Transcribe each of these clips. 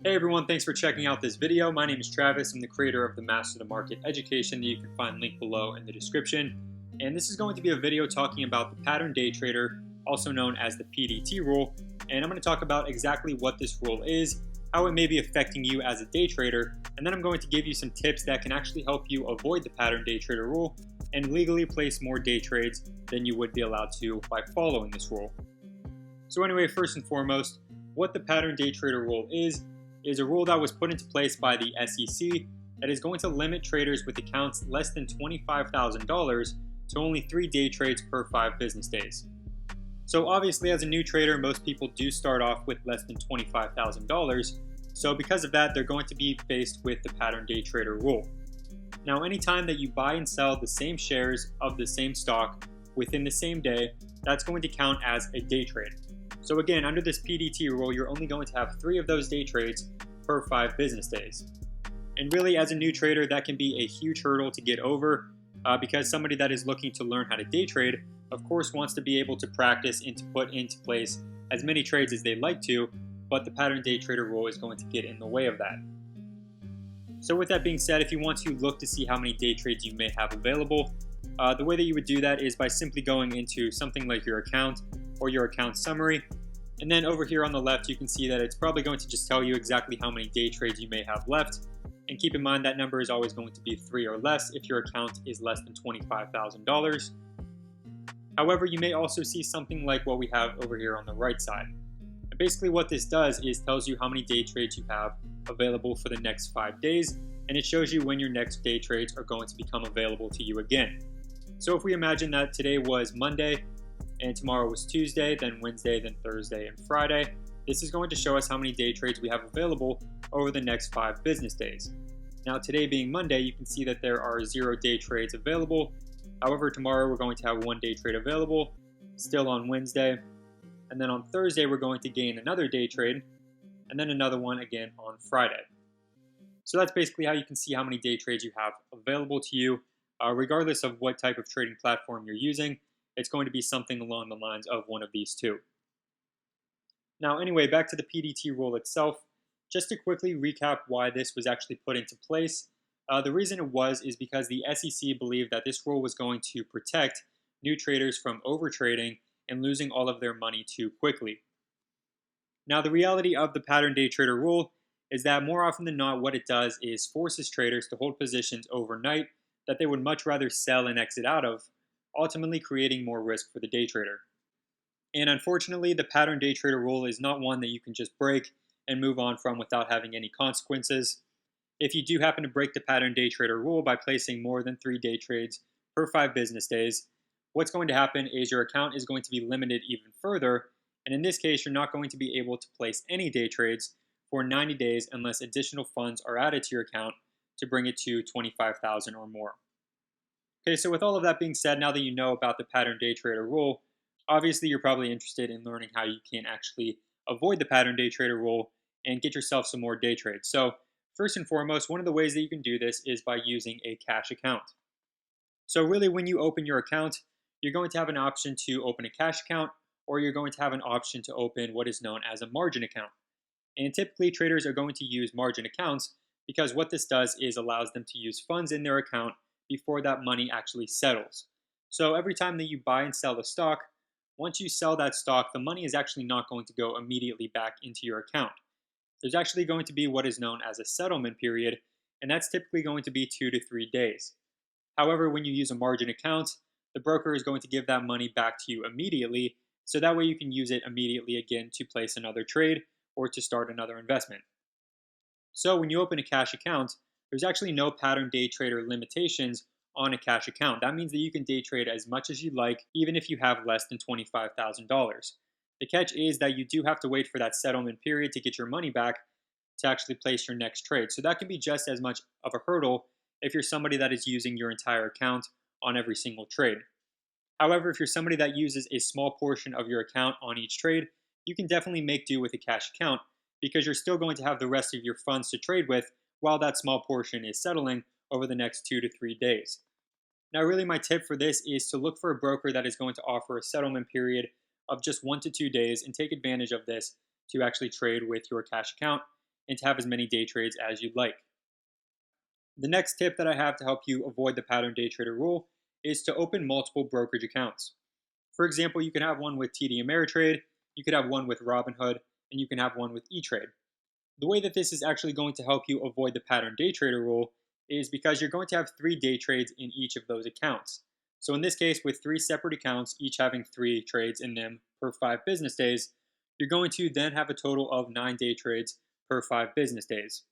Hey everyone, thanks for checking out this video. My name is Travis. I'm the creator of the Master the Market education that you can find linked below in the description. And this is going to be a video talking about the pattern day trader, also known as the PDT rule. And I'm going to talk about exactly what this rule is, how it may be affecting you as a day trader, and then I'm going to give you some tips that can actually help you avoid the pattern day trader rule and legally place more day trades than you would be allowed to by following this rule. So anyway, first and foremost, what the pattern day trader rule is a rule that was put into place by the SEC that is going to limit traders with accounts less than $25,000 to only 3 day trades per 5 business days. So obviously as a new trader, most people do start off with less than $25,000. So because of that, they're going to be faced with the pattern day trader rule. Now anytime that you buy and sell the same shares of the same stock within the same day, that's going to count as a day trade. So again, under this PDT rule, you're only going to have 3 of those day trades per 5 business days. And really, as a new trader, that can be a huge hurdle to get over because somebody that is looking to learn how to day trade, of course, wants to be able to practice and to put into place as many trades as they'd like to, but the pattern day trader rule is going to get in the way of that. So with that being said, if you want to look to see how many day trades you may have available, the way that you would do that is by simply going into something like your account or your account summary. And then over here on the left, you can see that it's probably going to just tell you exactly how many day trades you may have left. And keep in mind that number is always going to be 3 or less if your account is less than $25,000. However, you may also see something like what we have over here on the right side. And basically what this does is tells you how many day trades you have available for the next 5 days. And it shows you when your next day trades are going to become available to you again. So if we imagine that today was Monday, and tomorrow was Tuesday, then Wednesday, then Thursday, and Friday, this is going to show us how many day trades we have available over the next 5 business days. Now today being Monday, you can see that there are 0 day trades available. However, tomorrow we're going to have 1 day trade available, still on Wednesday. And then on Thursday, we're going to gain another day trade, and then another one again on Friday. So that's basically how you can see how many day trades you have available to you, regardless of what type of trading platform you're using. It's going to be something along the lines of one of these two. Now anyway, back to the PDT rule itself. Just to quickly recap why this was actually put into place. The reason it was is because the SEC believed that this rule was going to protect new traders from overtrading and losing all of their money too quickly. Now the reality of the pattern day trader rule is that more often than not what it does is forces traders to hold positions overnight that they would much rather sell and exit out of, ultimately creating more risk for the day trader. And unfortunately, the pattern day trader rule is not one that you can just break and move on from without having any consequences. If you do happen to break the pattern day trader rule by placing more than 3 day trades per 5 business days, what's going to happen is your account is going to be limited even further, and in this case, you're not going to be able to place any day trades for 90 days unless additional funds are added to your account to bring it to $25,000 or more. Okay, so with all of that being said, now that you know about the pattern day trader rule, obviously you're probably interested in learning how you can actually avoid the pattern day trader rule and get yourself some more day trades. So first and foremost, one of the ways that you can do this is by using a cash account. So really when you open your account, you're going to have an option to open a cash account, or you're going to have an option to open what is known as a margin account. And typically traders are going to use margin accounts because what this does is allows them to use funds in their account before that money actually settles. So every time that you buy and sell the stock, once you sell that stock, the money is actually not going to go immediately back into your account. There's actually going to be what is known as a settlement period, and that's typically going to be 2 to 3 days. However, when you use a margin account, the broker is going to give that money back to you immediately, so that way you can use it immediately again to place another trade or to start another investment. So when you open a cash account, there's actually no pattern day trader limitations on a cash account. That means that you can day trade as much as you like, even if you have less than $25,000. The catch is that you do have to wait for that settlement period to get your money back to actually place your next trade. So that can be just as much of a hurdle if you're somebody that is using your entire account on every single trade. However, if you're somebody that uses a small portion of your account on each trade, you can definitely make do with a cash account because you're still going to have the rest of your funds to trade with while that small portion is settling over the next 2 to 3 days. Now really my tip for this is to look for a broker that is going to offer a settlement period of just 1 to 2 days and take advantage of this to actually trade with your cash account and to have as many day trades as you'd like. The next tip that I have to help you avoid the pattern day trader rule is to open multiple brokerage accounts. For example, you can have one with TD Ameritrade, you could have one with Robinhood, and you can have one with E-Trade. The way that this is actually going to help you avoid the pattern day trader rule is because you're going to have 3 day trades in each of those accounts. So in this case, with 3 separate accounts, each having 3 trades in them per 5 business days, you're going to then have a total of 9 day trades per 5 business days.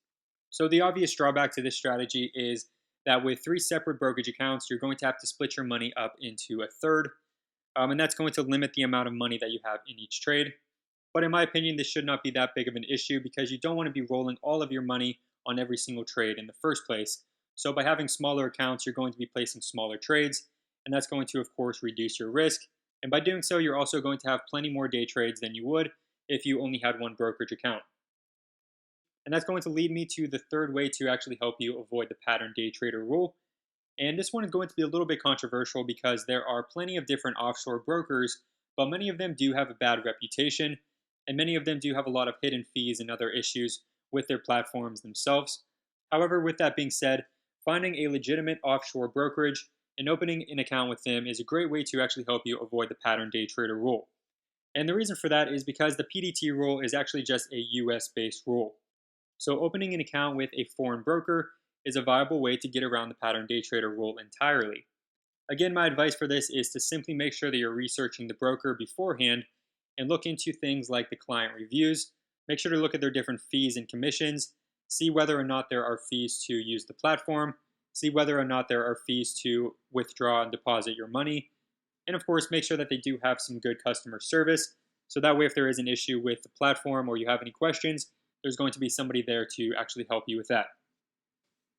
So the obvious drawback to this strategy is that with 3 separate brokerage accounts, you're going to have to split your money up into a third, and that's going to limit the amount of money that you have in each trade. But in my opinion, this should not be that big of an issue because you don't want to be rolling all of your money on every single trade in the first place. So by having smaller accounts, you're going to be placing smaller trades, and that's going to, of course, reduce your risk. And by doing so, you're also going to have plenty more day trades than you would if you only had one brokerage account. And that's going to lead me to the third way to actually help you avoid the pattern day trader rule. And this one is going to be a little bit controversial because there are plenty of different offshore brokers, but many of them do have a bad reputation, and many of them do have a lot of hidden fees and other issues with their platforms themselves. However, with that being said, finding a legitimate offshore brokerage and opening an account with them is a great way to actually help you avoid the pattern day trader rule. And the reason for that is because the PDT rule is actually just a US-based rule. So opening an account with a foreign broker is a viable way to get around the pattern day trader rule entirely. Again, my advice for this is to simply make sure that you're researching the broker beforehand and look into things like the client reviews. Make sure to look at their different fees and commissions, see whether or not there are fees to use the platform, see whether or not there are fees to withdraw and deposit your money, and of course, make sure that they do have some good customer service. So that way, if there is an issue with the platform or you have any questions, there's going to be somebody there to actually help you with that.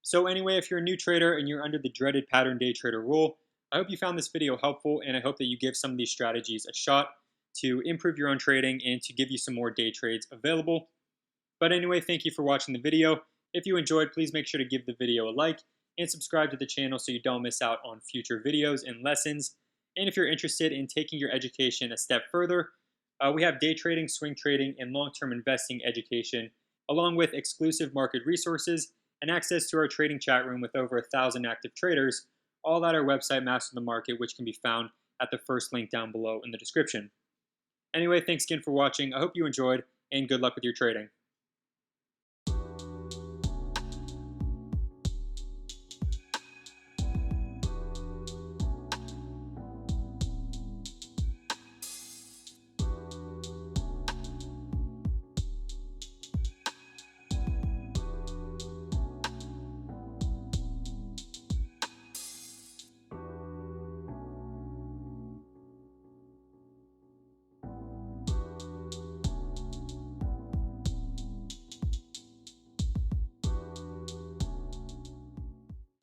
So anyway, if you're a new trader and you're under the dreaded pattern day trader rule, I hope you found this video helpful, and I hope that you give some of these strategies a shot to improve your own trading and to give you some more day trades available. But anyway, thank you for watching the video. If you enjoyed, please make sure to give the video a like and subscribe to the channel so you don't miss out on future videos and lessons. And if you're interested in taking your education a step further, we have day trading, swing trading, and long-term investing education, along with exclusive market resources and access to our trading chat room with over 1,000 active traders, all at our website, Master the Market, which can be found at the first link down below in the description. Anyway, thanks again for watching. I hope you enjoyed, and good luck with your trading.